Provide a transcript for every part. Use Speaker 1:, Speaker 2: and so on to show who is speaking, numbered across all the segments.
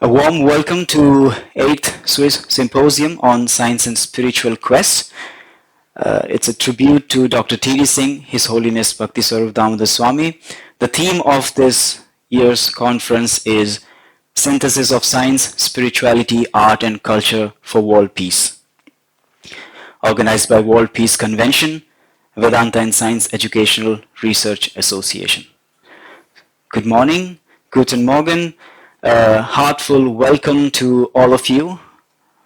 Speaker 1: A warm welcome to 8th Swiss Symposium on Science and Spiritual Quest. It's a tribute to Dr. T.D. Singh, His Holiness Bhakti Swarup Damodar Swami. The theme of this year's conference is Synthesis of Science, Spirituality, Art and Culture for World Peace. Organized by World Peace Convention, Vedanta and Science Educational Research Association. Good morning, guten Morgen. Heartful welcome to all of you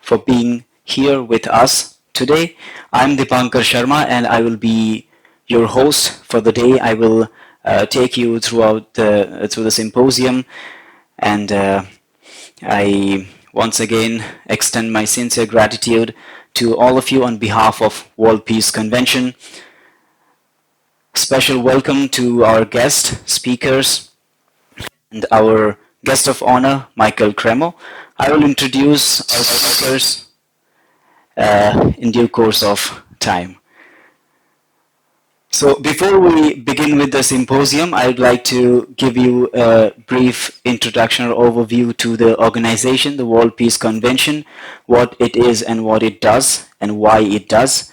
Speaker 1: for being here with us today. I'm Deepankar Sarmah and I will be your host for the day. I will take you through the symposium, and I once again extend my sincere gratitude to all of you on behalf of World Peace Convention. Special welcome to our guest speakers and our guest of honor, Michael Cremo. I will introduce our speakers in due course of time. So before we begin with the symposium, I would like to give you a brief introduction or overview to the organization, the World Peace Convention, what it is and what it does and why it does.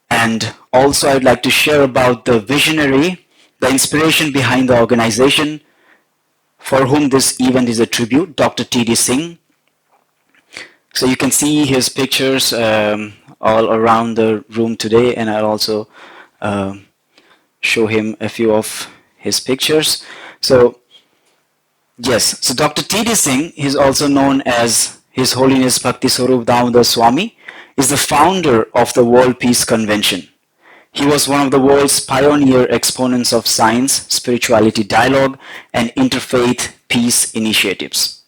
Speaker 1: And also I'd like to share about the visionary, the inspiration behind the organization, for whom this event is a tribute, Dr. T.D. Singh. So you can see his pictures all around the room today, and I'll also show him a few of his pictures. So yes, so Dr. T.D. Singh is also known as His Holiness Bhakti Swarup Damodar Swami, is the founder of the World Peace Convention. He was one of the world's pioneer exponents of science, spirituality dialogue, and interfaith peace initiatives.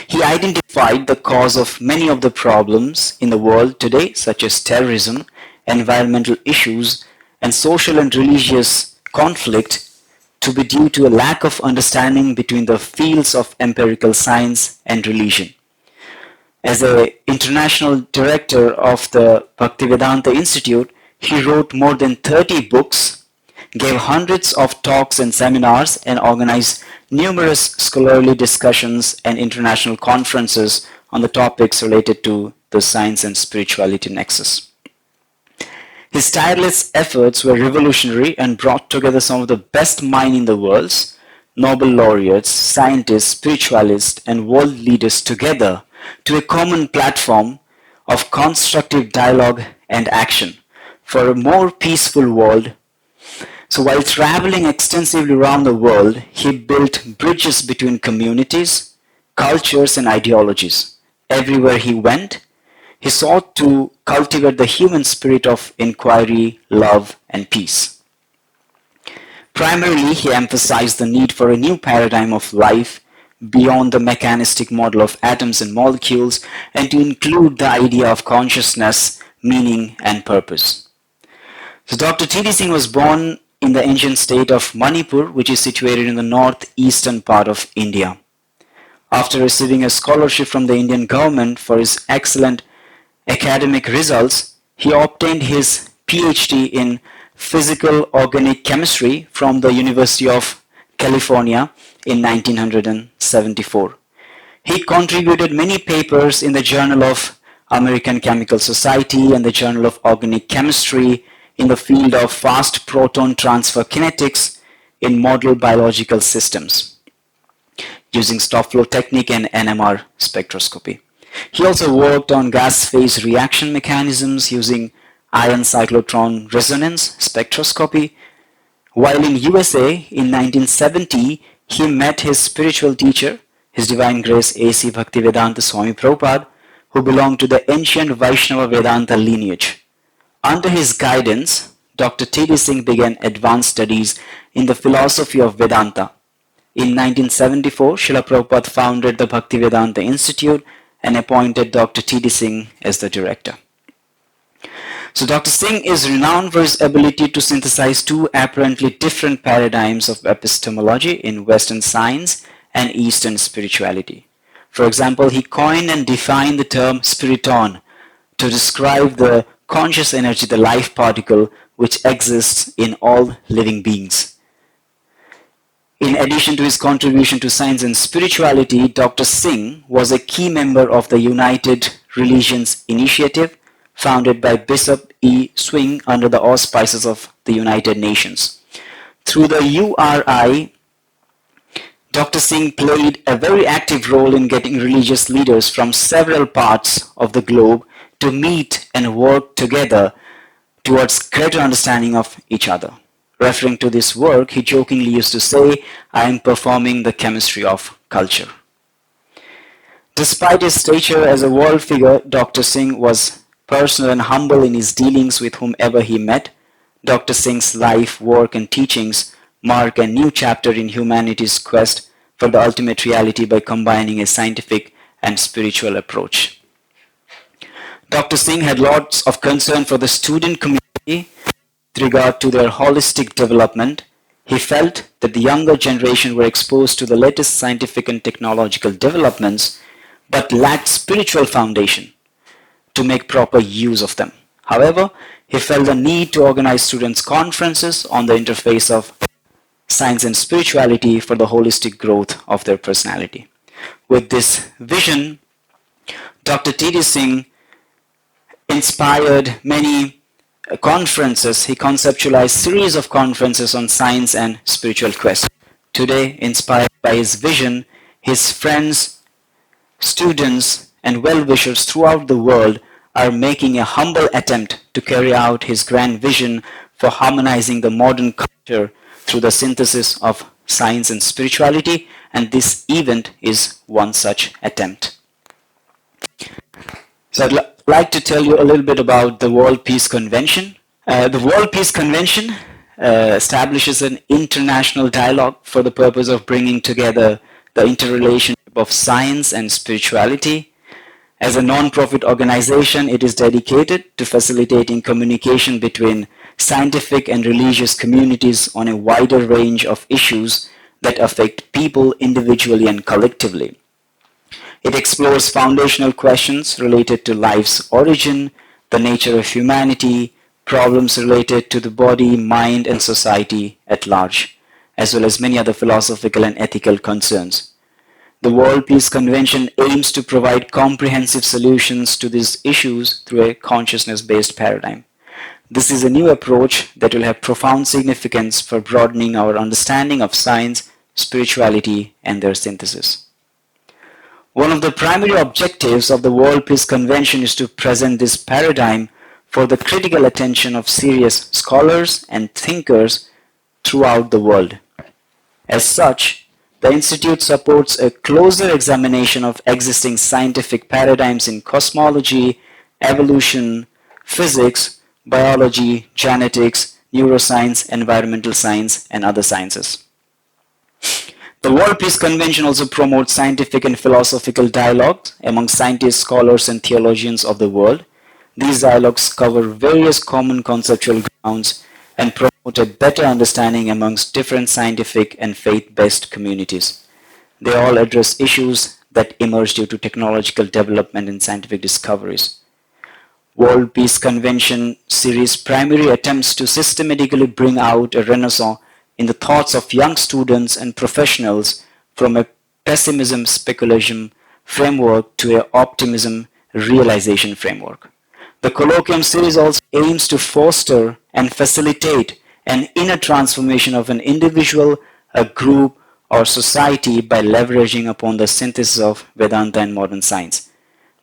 Speaker 1: He identified the cause of many of the problems in the world today, such as terrorism, environmental issues, and social and religious conflict, to be due to a lack of understanding between the fields of empirical science and religion. As the international director of the Bhaktivedanta Institute, he wrote more than 30 books, gave hundreds of talks and seminars, and organized numerous scholarly discussions and international conferences on the topics related to the science and spirituality nexus. His tireless efforts were revolutionary and brought together some of the best minds in the world, Nobel laureates, scientists, spiritualists, and world leaders together to a common platform of constructive dialogue and action for a more peaceful world. So while traveling extensively around the world, he built bridges between communities, cultures, and ideologies. Everywhere he went, he sought to cultivate the human spirit of inquiry, love, and peace. Primarily, he emphasized the need for a new paradigm of life beyond the mechanistic model of atoms and molecules, and to include the idea of consciousness, meaning, and purpose. So Dr. T.D. Singh was born in the ancient state of Manipur, which is situated in the northeastern part of India. After receiving a scholarship from the Indian government for his excellent academic results, he obtained his PhD in physical organic chemistry from the University of California in 1974. He contributed many papers in the Journal of American Chemical Society and the Journal of Organic Chemistry in the field of fast proton transfer kinetics in model biological systems using stop flow technique and NMR spectroscopy. He also worked on gas phase reaction mechanisms using ion cyclotron resonance spectroscopy. While in USA in 1970, he met his spiritual teacher, His Divine Grace A.C. Bhaktivedanta Swami Prabhupada, who belonged to the ancient Vaishnava Vedanta lineage. Under his guidance, Dr. T.D. Singh began advanced studies in the philosophy of Vedanta. In 1974, Srila Prabhupada founded the Bhaktivedanta Institute and appointed Dr. T.D. Singh as the director. So Dr. Singh is renowned for his ability to synthesize two apparently different paradigms of epistemology in Western science and Eastern spirituality. For example, he coined and defined the term spiriton to describe the conscious energy, the life particle, which exists in all living beings. In addition to his contribution to science and spirituality, Dr. Singh was a key member of the United Religions Initiative, founded by Bishop E. Swing under the auspices of the United Nations. Through the URI, Dr. Singh played a very active role in getting religious leaders from several parts of the globe to meet and work together towards greater understanding of each other. Referring to this work, he jokingly used to say, "I am performing the chemistry of culture." Despite his stature as a world figure, Dr. Singh was personal and humble in his dealings with whomever he met. Dr. Singh's life, work, and teachings mark a new chapter in humanity's quest for the ultimate reality by combining a scientific and spiritual approach. Dr. Singh had lots of concern for the student community with regard to their holistic development. He felt that the younger generation were exposed to the latest scientific and technological developments but lacked spiritual foundation to make proper use of them. However, he felt the need to organize students' conferences on the interface of science and spirituality for the holistic growth of their personality. With this vision, Dr. T.D. Singh inspired many conferences. He conceptualized series of conferences on science and spiritual quests. Today, inspired by his vision, his friends, students, and well-wishers throughout the world are making a humble attempt to carry out his grand vision for harmonizing the modern culture through the synthesis of science and spirituality, and this event is one such attempt. So I'd like to tell you a little bit about the World Peace Convention. The World Peace Convention establishes an international dialogue for the purpose of bringing together the interrelationship of science and spirituality. As a non-profit organization, it is dedicated to facilitating communication between scientific and religious communities on a wider range of issues that affect people individually and collectively. It explores foundational questions related to life's origin, the nature of humanity, problems related to the body, mind, and society at large, as well as many other philosophical and ethical concerns. The World Peace Convention aims to provide comprehensive solutions to these issues through a consciousness-based paradigm. This is a new approach that will have profound significance for broadening our understanding of science, spirituality, and their synthesis. One of the primary objectives of the World Peace Convention is to present this paradigm for the critical attention of serious scholars and thinkers throughout the world. As such, the Institute supports a closer examination of existing scientific paradigms in cosmology, evolution, physics, biology, genetics, neuroscience, environmental science, and other sciences. The World Peace Convention also promotes scientific and philosophical dialogues among scientists, scholars, and theologians of the world. These dialogues cover various common conceptual grounds and promote a better understanding amongst different scientific and faith-based communities. They all address issues that emerge due to technological development and scientific discoveries. World Peace Convention series primary attempts to systematically bring out a renaissance in the thoughts of young students and professionals from a pessimism speculation framework to an optimism realization framework. The colloquium series also aims to foster and facilitate an inner transformation of an individual, a group, or society by leveraging upon the synthesis of Vedanta and modern science.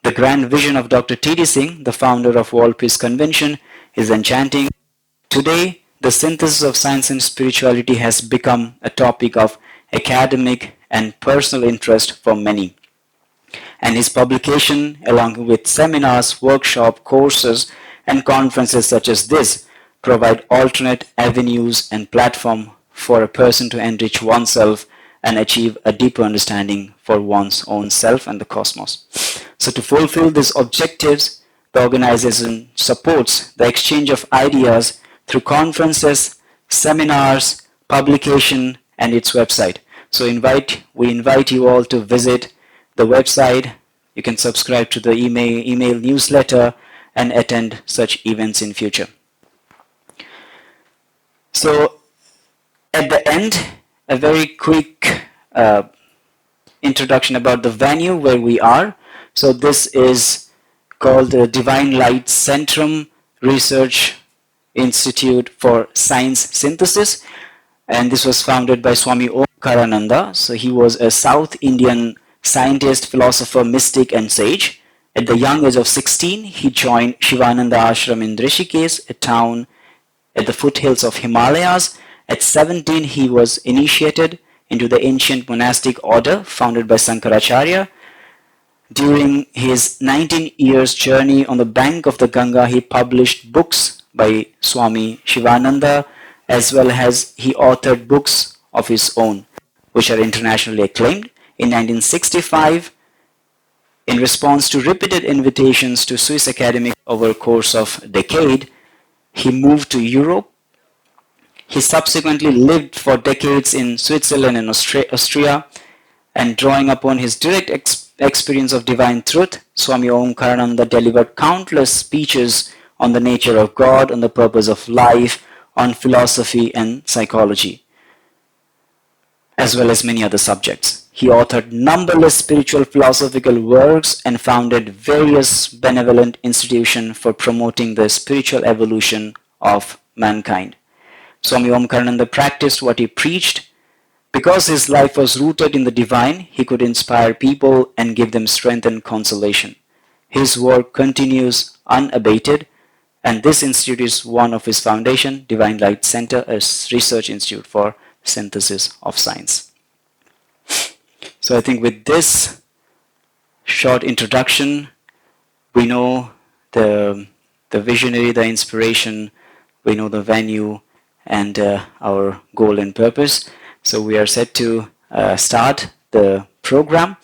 Speaker 1: The grand vision of Dr. T.D. Singh, the founder of World Peace Convention, is enchanting. Today, the synthesis of science and spirituality has become a topic of academic and personal interest for many. And his publication, along with seminars, workshops, courses, and conferences such as this, provide alternate avenues and platform for a person to enrich oneself and achieve a deeper understanding for one's own self and the cosmos. So to fulfill these objectives, the organization supports the exchange of ideas through conferences, seminars, publication, and its website. So we invite you all to visit the website. You can subscribe to the email newsletter and attend such events in future. So at the end, a very quick introduction about the venue where we are. So this is called the Divine Light Centrum Research Institute for Science Synthesis, and this was founded by Swami Omkarananda. So he was a South Indian scientist, philosopher, mystic, and sage. At the young age of 16, he joined Shivananda Ashram in Rishikesh, a town at the foothills of Himalayas. At 17, he was initiated into the ancient monastic order founded by Sankaracharya. During his 19 years journey on the bank of the Ganga, he published books by Swami Shivananda, as well as he authored books of his own, which are internationally acclaimed. In 1965, in response to repeated invitations to Swiss academics over a course of a decade, he moved to Europe. He subsequently lived for decades in Switzerland and Austria, and drawing upon his direct experience of divine truth, Swami Omkarananda delivered countless speeches on the nature of God, on the purpose of life, on philosophy and psychology, as well as many other subjects. He authored numberless spiritual philosophical works and founded various benevolent institutions for promoting the spiritual evolution of mankind. Swami Omkarananda practiced what he preached. Because his life was rooted in the divine, he could inspire people and give them strength and consolation. His work continues unabated, and this institute is one of his foundation, Divine Light Center, a research institute for synthesis of science. So I think with this short introduction, we know the visionary, the inspiration, we know the venue, and our goal and purpose. So we are set to start the program.